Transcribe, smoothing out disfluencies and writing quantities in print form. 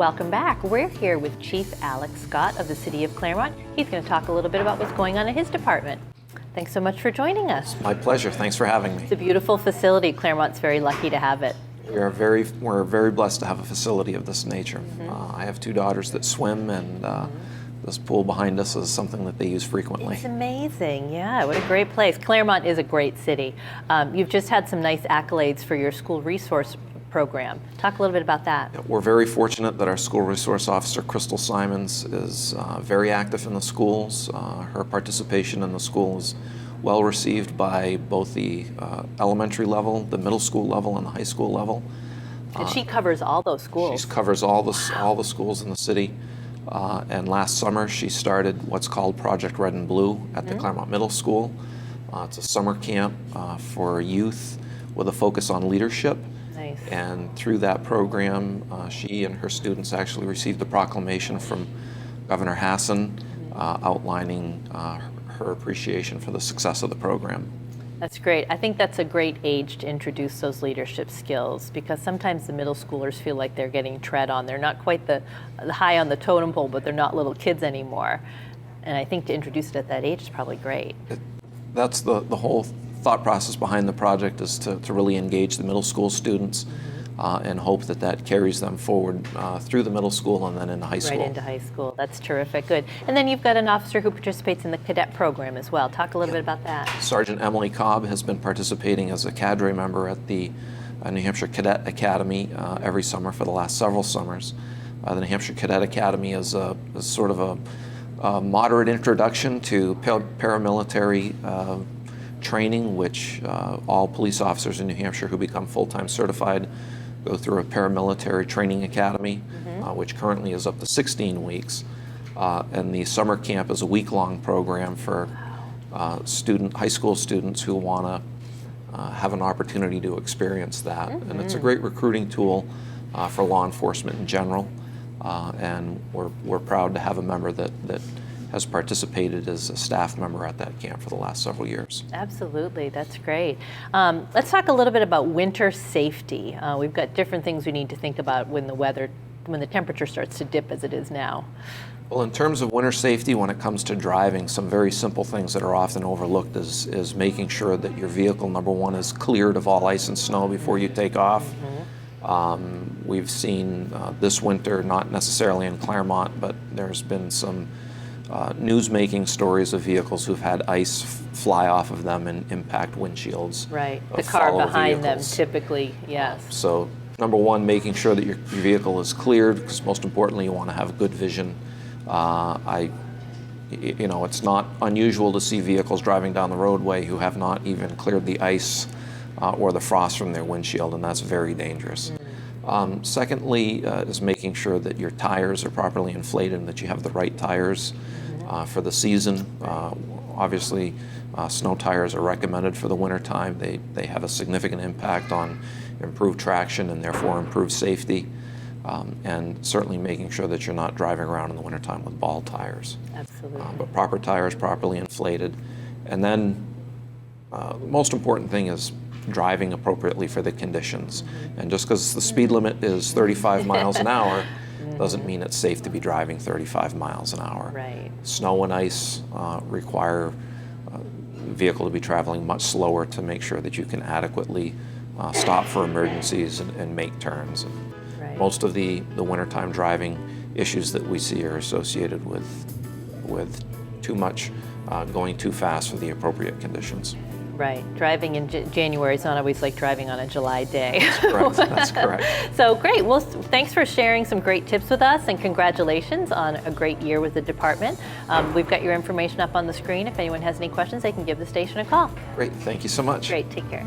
Welcome back. We're here with Chief Alex Scott of the City of Claremont. He's going to talk a little bit about what's going on in his department. Thanks so much for joining us. My pleasure. Thanks for having me. It's a beautiful facility. Claremont very lucky to have it. We're very blessed to have a facility of this nature. I have two daughters that swim, and this pool behind us is something that they use frequently. It's amazing. Yeah, what a great place. Claremont is a great city. You've just had some nice accolades for your school resource program. Talk a little bit about that. Yeah, we're very fortunate that our school resource officer, Crystal Simons, is very active in the schools. Her participation in the school is well received by both the elementary level, the middle school level, and the high school level. And she covers all those schools. She covers all the schools in the city. And last summer she started what's called Project Red and Blue at the Claremont Middle School. It's a summer camp for youth with a focus on leadership. Nice. And through that program, she and her students actually received a proclamation from Governor Hassan outlining her appreciation for the success of the program. That's great. I think that's a great age to introduce those leadership skills, because sometimes the middle schoolers feel like they're getting tread on. They're not quite the high on the totem pole, but they're not little kids anymore. And I think to introduce it at that age is probably great. That's the whole thought process behind the project, is to really engage the middle school students and hope that carries them forward through the middle school and then into high school. Right into high school. That's terrific. Good. And then you've got an officer who participates in the cadet program as well. Talk a little bit about that. Sergeant Emily Cobb has been participating as a cadre member at the New Hampshire Cadet Academy every summer for the last several summers. The New Hampshire Cadet Academy is sort of a moderate introduction to paramilitary training, which all police officers in New Hampshire who become full-time certified go through a paramilitary training academy, which currently is up to 16 weeks. And the summer camp is a week-long program for high school students who want to have an opportunity to experience that. And it's a great recruiting tool for law enforcement in general. And we're proud to have a member that has participated as a staff member at that camp for the last several years. Absolutely, that's great. Let's talk a little bit about winter safety. We've got different things we need to think about when the temperature starts to dip as it is now. Well, in terms of winter safety, when it comes to driving, some very simple things that are often overlooked is making sure that your vehicle, number one, is cleared of all ice and snow before you take off. We've seen this winter, not necessarily in Claremont, but there's been some news-making stories of vehicles who've had ice fly off of them and impact windshields. Right, the car behind them typically, yes. So number one, making sure that your vehicle is cleared, because most importantly you want to have good vision. It's not unusual to see vehicles driving down the roadway who have not even cleared the ice or the frost from their windshield, and that's very dangerous. Secondly, is making sure that your tires are properly inflated and that you have the right tires for the season. Obviously, snow tires are recommended for the winter time. They have a significant impact on improved traction and therefore improved safety. And certainly making sure that you're not driving around in the wintertime with bald tires. Absolutely. But proper tires, properly inflated. And then the most important thing is driving appropriately for the conditions. And just because the speed limit is 35 miles an hour doesn't mean it's safe to be driving 35 miles an hour. Right. Snow and ice require the vehicle to be traveling much slower to make sure that you can adequately stop for emergencies and make turns. Right. Most of the wintertime driving issues that we see are associated with too much going too fast for the appropriate conditions. Right. Driving in January is not always like driving on a July day. That's correct. That's correct. So great. Well, thanks for sharing some great tips with us, and congratulations on a great year with the department. We've got your information up on the screen. If anyone has any questions, they can give the station a call. Great. Thank you so much. Great. Take care.